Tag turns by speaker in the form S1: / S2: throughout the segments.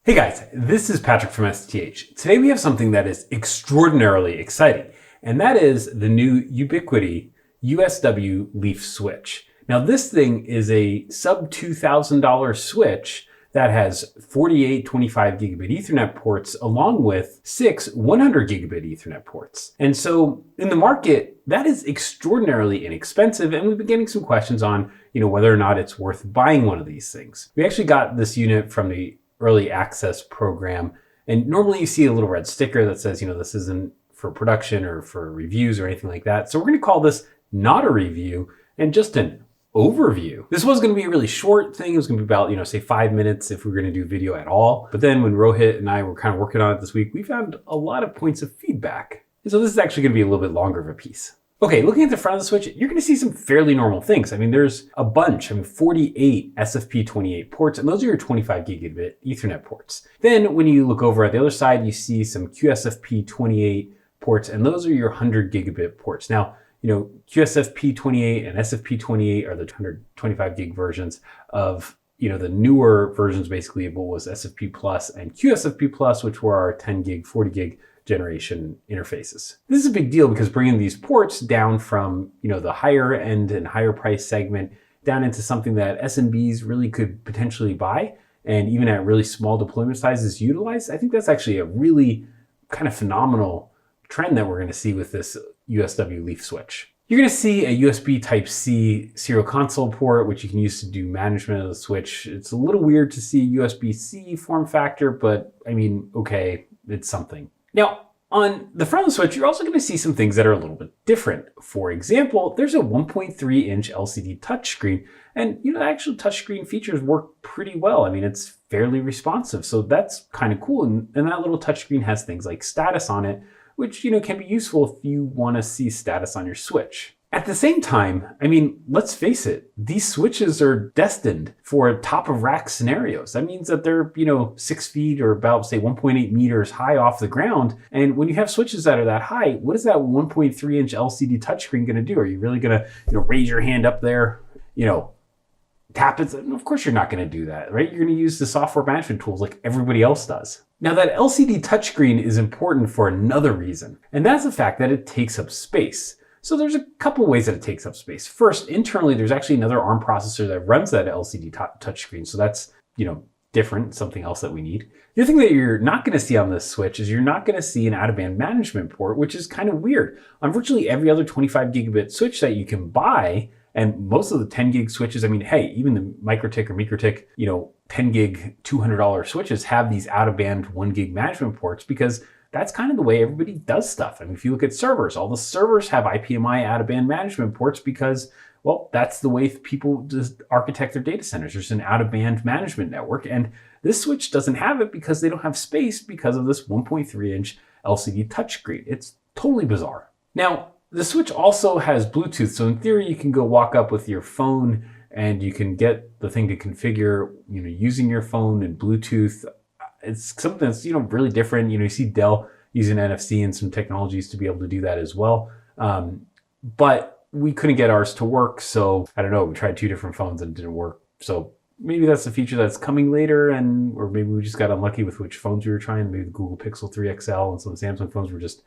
S1: Hey guys, this is Patrick from STH. Today we have something that is extraordinarily exciting, and that is the new Ubiquiti USW-Leaf switch. Now this thing is a sub $2,000 switch that has 48 25Gb Ethernet ports along with 6 100Gb Ethernet ports. And so in the market, that is extraordinarily inexpensive, and we've been getting some questions on whether or not it's worth buying one of these things. We actually got this unit from the early access program, and normally you see a little red sticker that says this isn't for production or for reviews or anything like that. So we're going to call this not a review and just an overview. This was going to be a really short thing. It was going to be about say 5 minutes if we were going to do video at all. But then when Rohit and I were kind of working on it this week, we found a lot of points of feedback, and so this is actually going to be a little bit longer of a piece. Okay, looking at the front of the switch, you're going to see some fairly normal things. I mean, there's a bunch. 48 SFP28 ports, and those are your 25Gb Ethernet ports. Then when you look over at the other side, you see some QSFP28 ports, and those are your 100Gb ports. Now, QSFP28 and SFP28 are the 125 gig versions of the newer versions, basically, of what was SFP Plus and QSFP Plus, which were our 10 gig, 40 gig generation interfaces. This is a big deal because bringing these ports down from the higher end and higher price segment down into something that SMBs really could potentially buy, and even at really small deployment sizes utilize, I think that's actually a really kind of phenomenal trend that we're going to see with this USW-Leaf switch. You're going to see a USB Type-C serial console port, which you can use to do management of the switch. It's a little weird to see USB-C form factor, but I mean, okay, it's something. Now, on the front of the switch, you're also going to see some things that are a little bit different. For example, there's a 1.3-inch LCD touchscreen, and the actual touchscreen features work pretty well. I mean, it's fairly responsive, so that's kind of cool. And that little touchscreen has things like status on it, which can be useful if you want to see status on your switch. At the same time, I mean, let's face it, these switches are destined for top of rack scenarios. That means that they're, 6 feet or about, say, 1.8 meters high off the ground. And when you have switches that are that high, what is that 1.3-inch LCD touchscreen going to do? Are you really going to, raise your hand up there, tap it? And of course you're not going to do that, right? You're going to use the software management tools like everybody else does. Now that LCD touchscreen is important for another reason, and that's the fact that it takes up space. So there's a couple ways that it takes up space. First, internally, there's actually another ARM processor that runs that LCD touchscreen. So that's, different, something else that we need. The other thing that you're not going to see on this switch is you're not going to see an out-of-band management port, which is kind of weird. On virtually every other 25Gb switch that you can buy, and most of the 10 gig switches, I mean, hey, even the MikroTik or MikroTik, 10 gig, $200 switches have these out-of-band 1 gig management ports because that's kind of the way everybody does stuff. I mean, if you look at servers, all the servers have IPMI out-of-band management ports because, well, that's the way people just architect their data centers. There's an out-of-band management network, and this switch doesn't have it because they don't have space because of this 1.3-inch LCD touchscreen. It's totally bizarre. Now, the switch also has Bluetooth, so in theory, you can go walk up with your phone and you can get the thing to configure, using your phone and Bluetooth. It's something that's, really different. You see Dell using NFC and some technologies to be able to do that as well. But we couldn't get ours to work. So I don't know, we tried 2 different phones and it didn't work. So maybe that's a feature that's coming later, or maybe we just got unlucky with which phones we were trying. Maybe the Google Pixel 3 XL and some Samsung phones were just,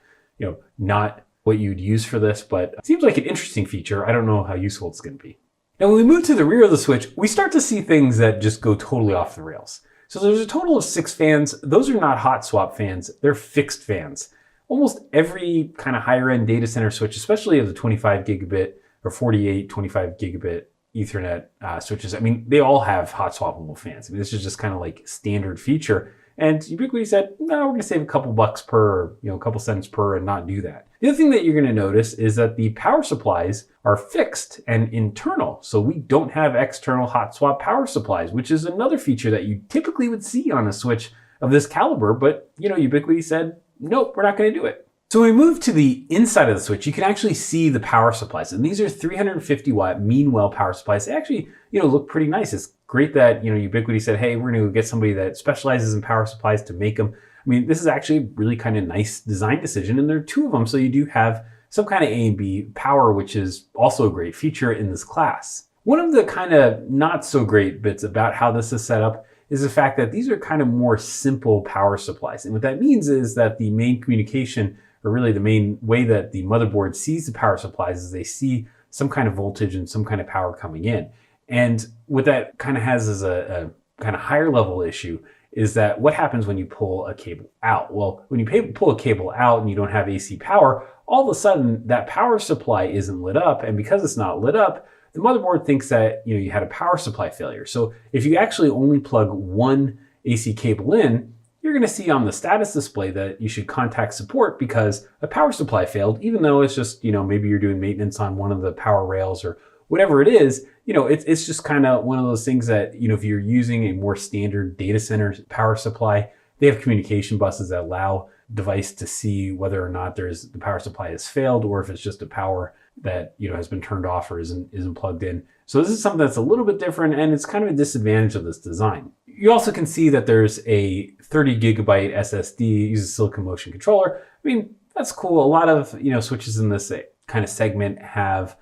S1: not what you'd use for this, but it seems like an interesting feature. I don't know how useful it's going to be. Now, when we move to the rear of the switch, we start to see things that just go totally off the rails. So there's a total of 6 fans. Those are not hot swap fans. They're fixed fans. Almost every kind of higher end data center switch, especially of the 25Gb or 48 25Gb Ethernet switches, I mean, they all have hot swappable fans. I mean, this is just kind of like standard feature. And Ubiquiti said, no, we're going to save a couple bucks per, a couple cents per and not do that. The other thing that you're going to notice is that the power supplies are fixed and internal. So we don't have external hot swap power supplies, which is another feature that you typically would see on a switch of this caliber. But, Ubiquiti said, nope, we're not going to do it. So when we move to the inside of the switch, you can actually see the power supplies. And these are 350 watt mean well power supplies. They actually, look pretty nice. It's great that, Ubiquiti said, hey, we're going to get somebody that specializes in power supplies to make them. I mean, this is actually a really kind of nice design decision. And there are 2 of them. So you do have some kind of A and B power, which is also a great feature in this class. One of the kind of not so great bits about how this is set up is the fact that these are kind of more simple power supplies. And what that means is that the main communication, or really the main way that the motherboard sees the power supplies, is they see some kind of voltage and some kind of power coming in. And what that kind of has as a kind of higher level issue is that what happens when you pull a cable out? Well, when you pull a cable out and you don't have AC power, all of a sudden that power supply isn't lit up. And because it's not lit up, the motherboard thinks that you had a power supply failure. So if you actually only plug one AC cable in, you're going to see on the status display that you should contact support because a power supply failed, even though it's just, maybe you're doing maintenance on one of the power rails or whatever it is. It's just kind of one of those things that, if you're using a more standard data center power supply, they have communication buses that allow device to see whether or not the power supply has failed, or if it's just a power that has been turned off or isn't plugged in. So this is something that's a little bit different, and it's kind of a disadvantage of this design. You also can see that there's a 30GB SSD, uses silicon motion controller. I mean, that's cool. A lot of switches in this kind of segment have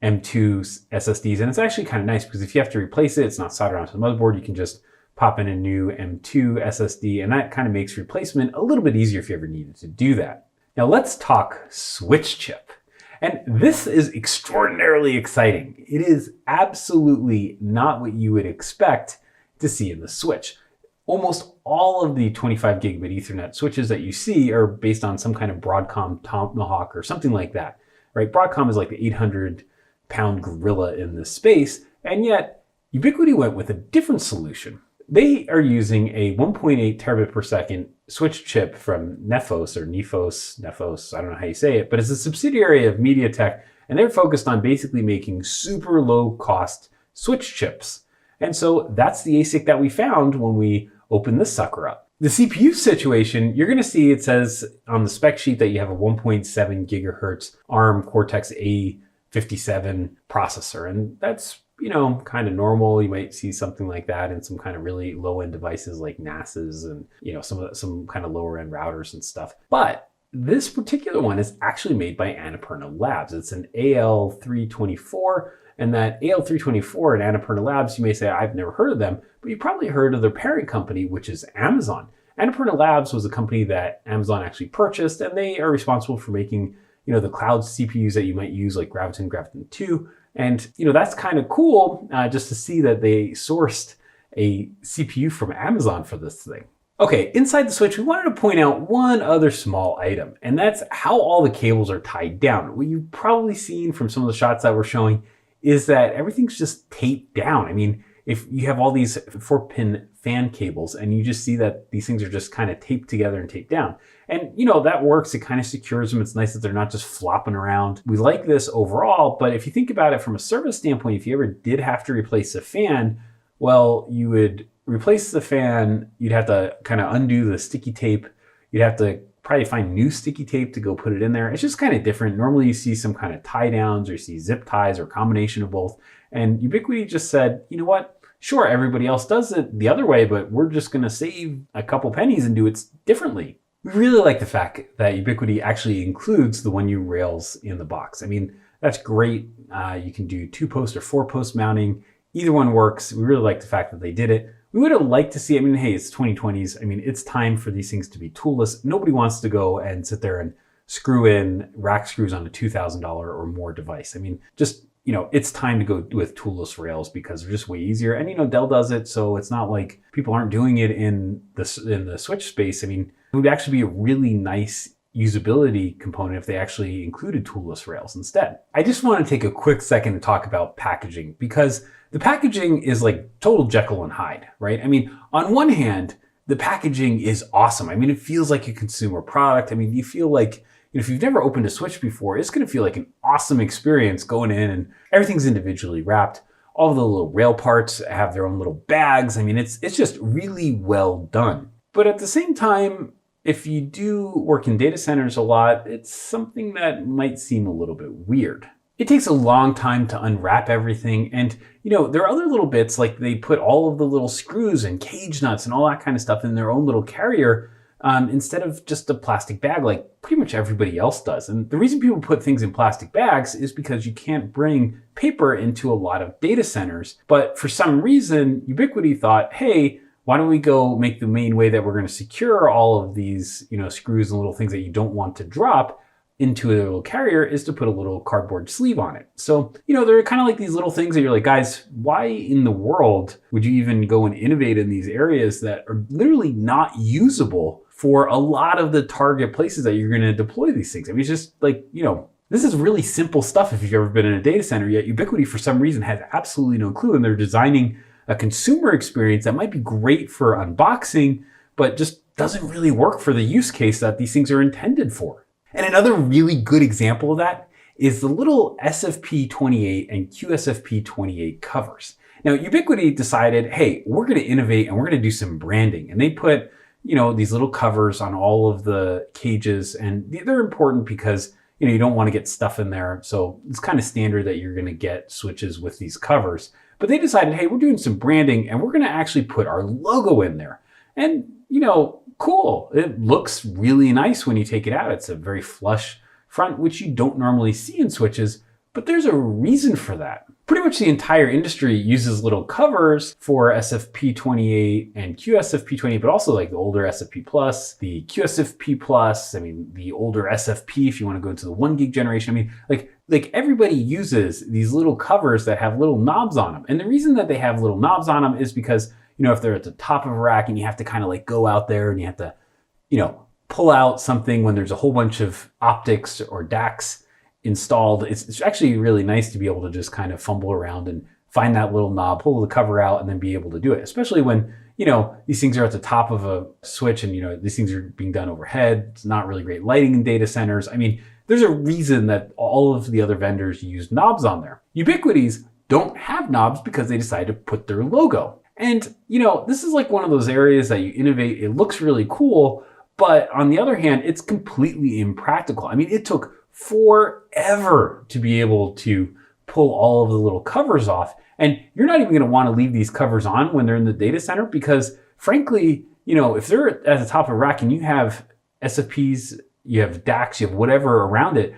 S1: M2 SSDs, and it's actually kind of nice because if you have to replace it, it's not soldered onto the motherboard. You can just pop in a new M2 SSD, and that kind of makes replacement a little bit easier if you ever needed to do that. Now let's talk switch chip. And this is extraordinarily exciting. It is absolutely not what you would expect to see in the switch. Almost all of the 25 gigabit Ethernet switches that you see are based on some kind of Broadcom Tomahawk or something like that, right? Broadcom is like the 800-pound gorilla in this space, and yet Ubiquiti went with a different solution. They are using a 1.8 terabit per second switch chip from Nefos, I don't know how you say it, but it's a subsidiary of MediaTek, and they're focused on basically making super low cost switch chips. And so that's the ASIC that we found when we opened this sucker up. The CPU situation, you're going to see it says on the spec sheet that you have a 1.7 gigahertz ARM Cortex A57 processor, and that's kind of normal. You might see something like that in some kind of really low-end devices like NAS's and some kind of lower-end routers and stuff. But this particular one is actually made by Annapurna Labs. It's an AL324, and that AL324 and Annapurna Labs, you may say, I've never heard of them, but you've probably heard of their parent company, which is Amazon. Annapurna Labs was a company that Amazon actually purchased, and they are responsible for making the cloud CPUs that you might use like Graviton 2. And that's kind of cool just to see that they sourced a CPU from Amazon for this thing. Okay, inside the switch, we wanted to point out one other small item, and that's how all the cables are tied down. What you've probably seen from some of the shots that we're showing is that everything's just taped down. I mean, if you have all these 4-pin fan cables and you just see that these things are just kind of taped together and taped down. And that works. It kind of secures them. It's nice that they're not just flopping around. We like this overall, but if you think about it from a service standpoint, if you ever did have to replace a fan, well, you would replace the fan, you'd have to kind of undo the sticky tape. You'd have to probably find new sticky tape to go put it in there. It's just kind of different. Normally you see some kind of tie downs or you see zip ties or a combination of both. And Ubiquiti just said, you know what? Sure, everybody else does it the other way, but we're just going to save a couple pennies and do it differently. We really like the fact that Ubiquiti actually includes the 1U rails in the box. I mean, that's great. You can do 2-post or 4-post mounting. Either one works. We really like the fact that they did it. We would have liked to see, hey, it's 2020s. it's time for these things to be toolless. Nobody wants to go and sit there and screw in rack screws on a $2,000 or more device. It's time to go with toolless rails because they're just way easier. And, Dell does it, so it's not like people aren't doing it in the switch space. It would actually be a really nice usability component if they actually included toolless rails instead. I just want to take a quick second to talk about packaging because the packaging is like total Jekyll and Hyde, right? On one hand, the packaging is awesome. It feels like a consumer product. You feel like if you've never opened a switch before, it's going to feel like an awesome experience going in and everything's individually wrapped. All the little rail parts have their own little bags. It's just really well done. But at the same time, if you do work in data centers a lot, it's something that might seem a little bit weird. It takes a long time to unwrap everything. And, there are other little bits like they put all of the little screws and cage nuts and all that kind of stuff in their own little carrier instead of just a plastic bag like pretty much everybody else does. And the reason people put things in plastic bags is because you can't bring paper into a lot of data centers. But for some reason, Ubiquiti thought, hey, why don't we go make the main way that we're going to secure all of these, screws and little things that you don't want to drop into a little carrier is to put a little cardboard sleeve on it. So, they're kind of like these little things that you're like, guys, why in the world would you even go and innovate in these areas that are literally not usable for a lot of the target places that you're going to deploy these things? I mean, it's just like, this is really simple stuff if you've ever been in a data center, yet Ubiquiti for some reason has absolutely no clue, and they're designing a consumer experience that might be great for unboxing, but just doesn't really work for the use case that these things are intended for. And another really good example of that is the little SFP28 and QSFP28 covers. Now, Ubiquiti decided, hey, we're going to innovate and we're going to do some branding. And they put, these little covers on all of the cages, and they're important because, you don't want to get stuff in there. So it's kind of standard that you're going to get switches with these covers. But they decided, hey, we're doing some branding and we're going to actually put our logo in there. And, cool. It looks really nice when you take it out. It's a very flush front, which you don't normally see in switches, but there's a reason for that. Pretty much the entire industry uses little covers for SFP28 and QSFP28, but also like the older SFP Plus, the QSFP Plus, the older SFP if you want to go to the 1 gig generation. Like everybody uses these little covers that have little knobs on them. And the reason that they have little knobs on them is because, if they're at the top of a rack and you have to kind of like go out there and you have to, pull out something when there's a whole bunch of optics or DACs installed, it's actually really nice to be able to just kind of fumble around and find that little knob, pull the cover out, and then be able to do it. Especially when, these things are at the top of a switch and, these things are being done overhead. It's not really great lighting in data centers. There's a reason that all of the other vendors use knobs on there. Ubiquiti's don't have knobs because they decided to put their logo. And, this is like one of those areas that you innovate. It looks really cool, but on the other hand, it's completely impractical. It took forever to be able to pull all of the little covers off. And you're not even going to want to leave these covers on when they're in the data center because, frankly, if they're at the top of a rack and you have SFPs, you have DACs, you have whatever around it,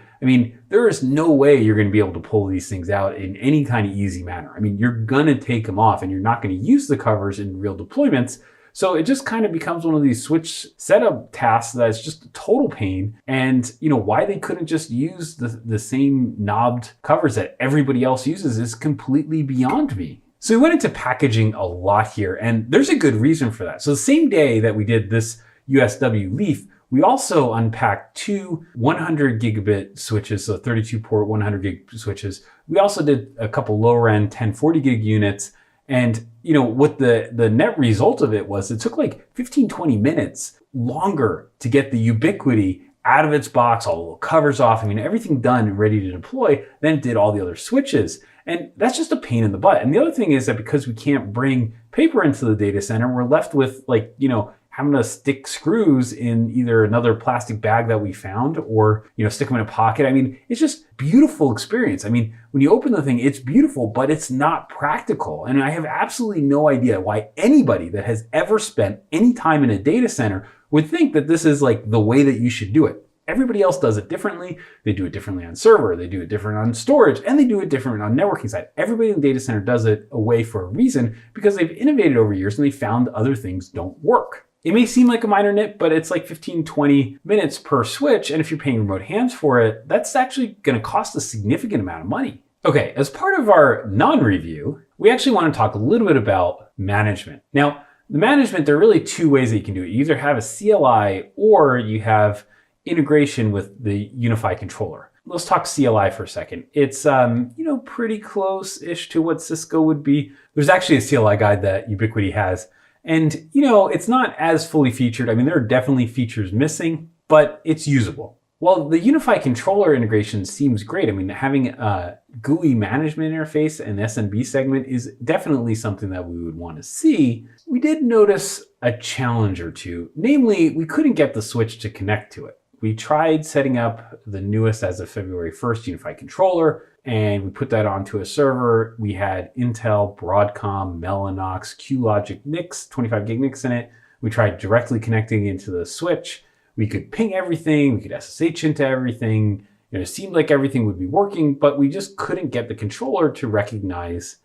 S1: there is no way you're going to be able to pull these things out in any kind of easy manner. You're going to take them off and you're not going to use the covers in real deployments. So it just kind of becomes one of these switch setup tasks that's just a total pain. And why they couldn't just use the same knobbed covers that everybody else uses is completely beyond me. So we went into packaging a lot here, and there's a good reason for that. So the same day that we did this USW-Leaf, we also unpacked two 100 gigabit switches, so 32 port 100 gig switches. We also did a couple lower end 1040 gig units. And what the net result of it was, it took like 15-20 minutes longer to get the Ubiquiti out of its box, all the little covers off, everything done and ready to deploy, than it did all the other switches. And that's just a pain in the butt. And the other thing is that because we can't bring paper into the data center, we're left with having to stick screws in either another plastic bag that we found or, stick them in a pocket. It's just beautiful experience. When you open the thing, it's beautiful, but it's not practical. And I have absolutely no idea why anybody that has ever spent any time in a data center would think that this is like the way that you should do it. Everybody else does it differently. They do it differently on server, they do it different on storage, and they do it different on networking side. Everybody in the data center does it a way for a reason because they've innovated over years and they found other things don't work. It may seem like a minor nit, but it's like 15-20 minutes per switch. And if you're paying remote hands for it, that's actually going to cost a significant amount of money. Okay, as part of our non-review, we actually want to talk a little bit about management. Now, the management, there are really two ways that you can do it. You either have a CLI or you have integration with the UniFi controller. Let's talk CLI for a second. It's pretty close-ish to what Cisco would be. There's actually a CLI guide that Ubiquiti has. And, it's not as fully featured. There are definitely features missing, but it's usable. Well, the UniFi controller integration seems great. Having a GUI management interface and SMB segment is definitely something that we would want to see. We did notice a challenge or two. Namely, we couldn't get the switch to connect to it. We tried setting up the newest as of February 1st UniFi controller, and we put that onto a server. We had Intel, Broadcom, Mellanox, QLogic NICs, 25 gig NICs in it. We tried directly connecting into the switch. We could ping everything. We could SSH into everything. It seemed like everything would be working, but we just couldn't get the controller to recognize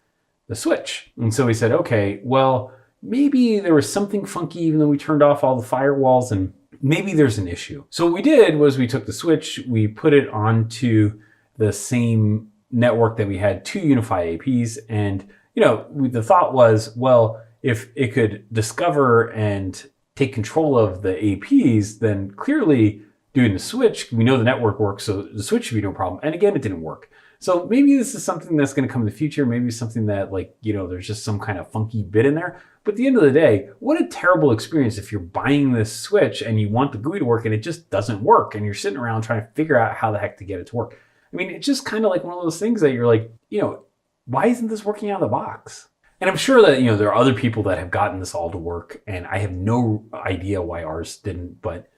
S1: the switch. And so we said, okay, well, maybe there was something funky even though we turned off all the firewalls, and maybe there's an issue. So what we did was we took the switch, we put it onto the same network that we had two UniFi APs, and the thought was, well, if it could discover and take control of the APs, then clearly doing the switch, we know the network works, so the switch should be no problem. And again, it didn't work. So maybe this is something that's going to come in the future. Maybe something that there's just some kind of funky bit in there. But at the end of the day, what a terrible experience if you're buying this switch and you want the GUI to work and it just doesn't work. And you're sitting around trying to figure out how the heck to get it to work. I mean, it's just kind of like one of those things that you're like, why isn't this working out of the box? And I'm sure that, there are other people that have gotten this all to work, and I have no idea why ours didn't, but,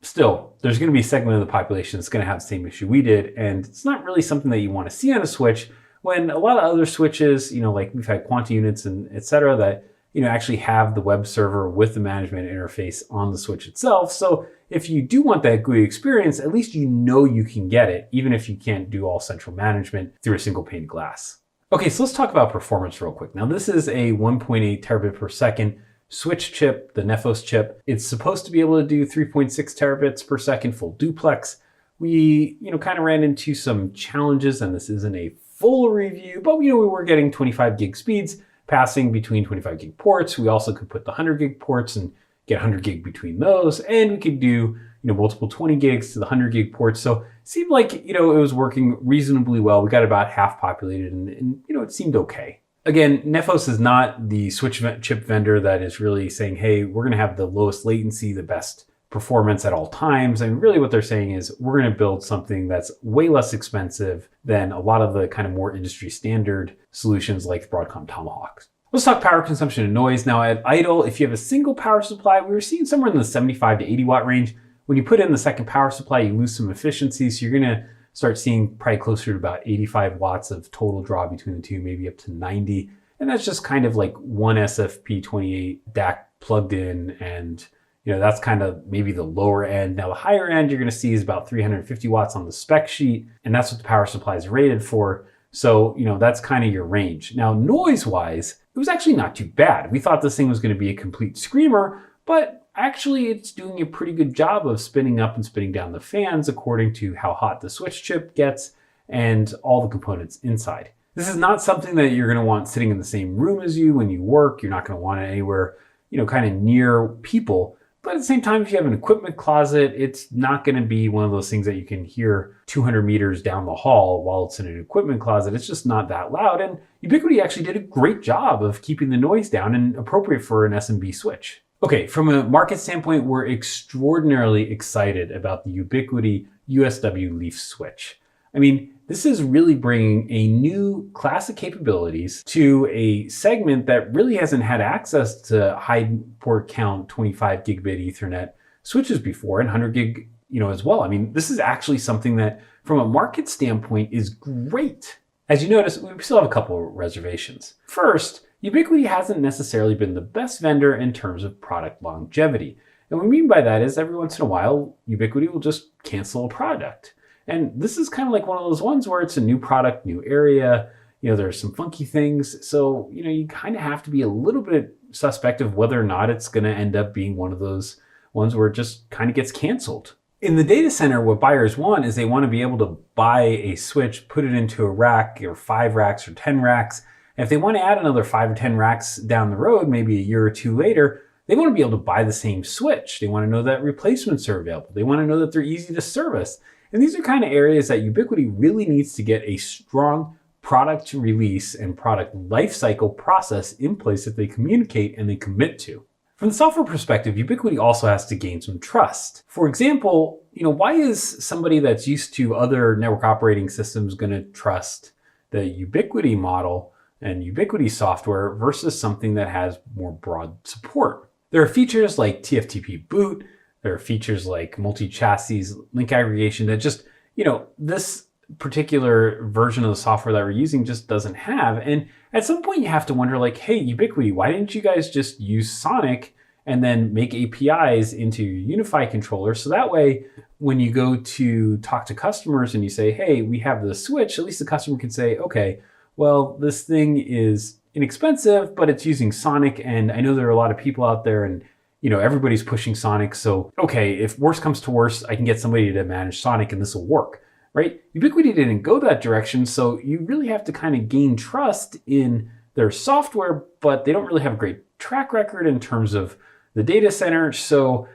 S1: still, there's going to be a segment of the population that's going to have the same issue we did, and it's not really something that you want to see on a switch when a lot of other switches, like we've had Quanta units and et cetera that, actually have the web server with the management interface on the switch itself. So if you do want that GUI experience, at least you can get it, even if you can't do all central management through a single pane of glass. Okay, so let's talk about performance real quick. Now this is a 1.8 terabit per second switch chip, the Nephos chip. It's supposed to be able to do 3.6 terabits per second full duplex. We, kind of ran into some challenges, and this isn't a full review, but we were getting 25 gig speeds passing between 25 gig ports. We also could put the 100 gig ports and get 100 gig between those, and we could do multiple 20 gigs to the 100 gig ports. So it seemed like it was working reasonably well. We got about half populated, and it seemed okay. Again, Nephos is not the switch chip vendor that is really saying, hey, we're going to have the lowest latency, the best performance at all times. And really what they're saying is we're going to build something that's way less expensive than a lot of the kind of more industry standard solutions like Broadcom Tomahawk. Let's talk power consumption and noise. Now at idle, if you have a single power supply, we were seeing somewhere in the 75 to 80 watt range. When you put in the second power supply, you lose some efficiency. So you're going to start seeing probably closer to about 85 watts of total draw between the two, maybe up to 90. And that's just kind of like one SFP28 DAC plugged in, and that's kind of maybe the lower end. Now the higher end you're going to see is about 350 watts on the spec sheet, and that's what the power supply is rated for. So, that's kind of your range. Now noise wise, it was actually not too bad. We thought this thing was going to be a complete screamer, but actually it's doing a pretty good job of spinning up and spinning down the fans according to how hot the switch chip gets and all the components inside. This is not something that you're going to want sitting in the same room as you when you work. You're not going to want it anywhere, kind of near people. But at the same time, if you have an equipment closet, it's not going to be one of those things that you can hear 200 meters down the hall while it's in an equipment closet. It's just not that loud. And Ubiquiti actually did a great job of keeping the noise down and appropriate for an SMB switch. Okay, from a market standpoint, we're extraordinarily excited about the Ubiquiti USW-Leaf switch. I mean, this is really bringing a new class of capabilities to a segment that really hasn't had access to high port count 25 gigabit Ethernet switches before, and 100 gig, as well. I mean, this is actually something that from a market standpoint is great. As you notice, we still have a couple of reservations. First, Ubiquiti hasn't necessarily been the best vendor in terms of product longevity. And what we mean by that is every once in a while, Ubiquiti will just cancel a product. And this is kind of like one of those ones where it's a new product, new area, there's some funky things. So, you kind of have to be a little bit suspect of whether or not it's going to end up being one of those ones where it just kind of gets canceled. In the data center, what buyers want is they want to be able to buy a switch, put it into a rack or 5 racks or 10 racks. And if they want to add another 5 or 10 racks down the road, maybe a year or two later, they want to be able to buy the same switch. They want to know that replacements are available. They want to know that they're easy to service. And these are kind of areas that Ubiquiti really needs to get a strong product release and product lifecycle process in place that they communicate and they commit to. From the software perspective, Ubiquiti also has to gain some trust. For example, why is somebody that's used to other network operating systems going to trust the Ubiquiti model and Ubiquiti software versus something that has more broad support? There are features like TFTP boot. There are features like multi-chassis link aggregation that just, this particular version of the software that we're using just doesn't have. And at some point you have to wonder like, hey, Ubiquiti, why didn't you guys just use Sonic and then make APIs into your UniFi controller? So that way, when you go to talk to customers and you say, hey, we have the switch, at least the customer can say, okay, well, this thing is inexpensive, but it's using Sonic. And I know there are a lot of people out there and everybody's pushing Sonic. So, okay, if worse comes to worse, I can get somebody to manage Sonic and this will work, right? Ubiquiti didn't go that direction. So you really have to kind of gain trust in their software, but they don't really have a great track record in terms of the data center. So,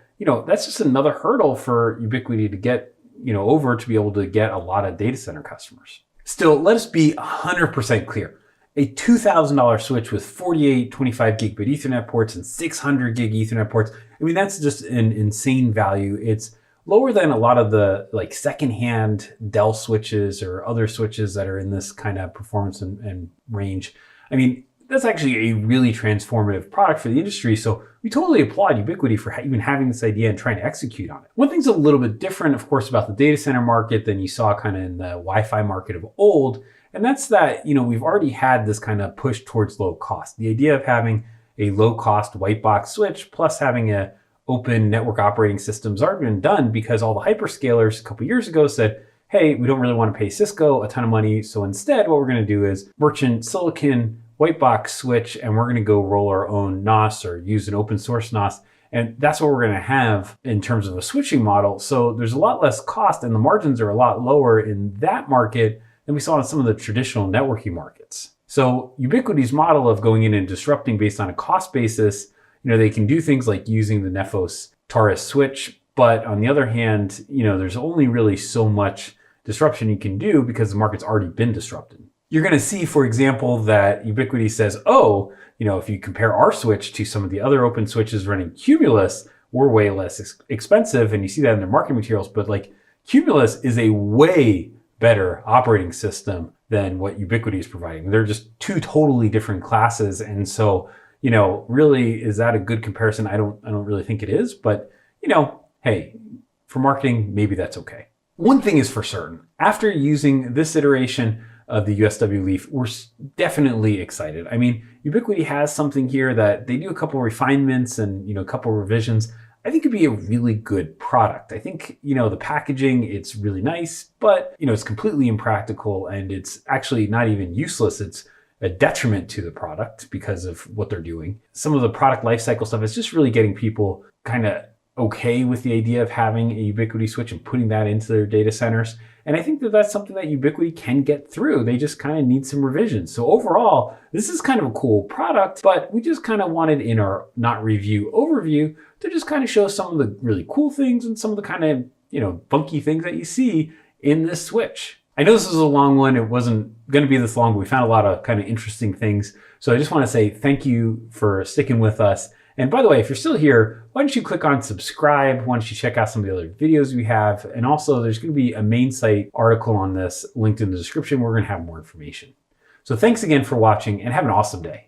S1: that's just another hurdle for Ubiquiti to get, over to be able to get a lot of data center customers. Still, let us be 100% clear. A $2,000 switch with 48 25 gigabit Ethernet ports and 600 gig Ethernet ports. I mean, that's just an insane value. It's lower than a lot of the secondhand Dell switches or other switches that are in this kind of performance and range. I mean, that's actually a really transformative product for the industry. So we totally applaud Ubiquiti for even having this idea and trying to execute on it. One thing's a little bit different, of course, about the data center market than you saw kind of in the Wi-Fi market of old. And that's that, we've already had this kind of push towards low cost. The idea of having a low cost white box switch plus having a open network operating system has already been done because all the hyperscalers a couple years ago said, hey, we don't really want to pay Cisco a ton of money. So instead, what we're going to do is merchant silicon white box switch, and we're going to go roll our own NOS or use an open source NOS. And that's what we're going to have in terms of a switching model. So there's a lot less cost and the margins are a lot lower in that market than we saw in some of the traditional networking markets. So Ubiquiti's model of going in and disrupting based on a cost basis, they can do things like using the Nefos Taurus switch. But on the other hand, there's only really so much disruption you can do because the market's already been disrupted. You're going to see, for example, that Ubiquiti says, oh, if you compare our switch to some of the other open switches running Cumulus, we're way less expensive. And you see that in their marketing materials. But Cumulus is a way better operating system than what Ubiquiti is providing. They're just two totally different classes. And so, really, is that a good comparison? I don't really think it is. But, hey, for marketing, maybe that's okay. One thing is for certain. After using this iteration of the USW-Leaf, we're definitely excited. I mean, Ubiquiti has something here that they do a couple refinements and, a couple revisions. I think it'd be a really good product. I think, the packaging, it's really nice, but, it's completely impractical and it's actually not even useless. It's a detriment to the product because of what they're doing. Some of the product lifecycle stuff is just really getting people kind of okay with the idea of having a Ubiquiti switch and putting that into their data centers. And I think that that's something that Ubiquiti can get through. They just kind of need some revisions. So overall, this is kind of a cool product, but we just kind of wanted in our not review overview to just kind of show some of the really cool things and some of the kind of, funky things that you see in this switch. I know this was a long one. It wasn't going to be this long, but we found a lot of kind of interesting things. So I just want to say thank you for sticking with us. And by the way, if you're still here, why don't you click on subscribe? Why don't you check out some of the other videos we have? And also there's going to be a main site article on this linked in the description. We're going to have more information. So thanks again for watching and have an awesome day.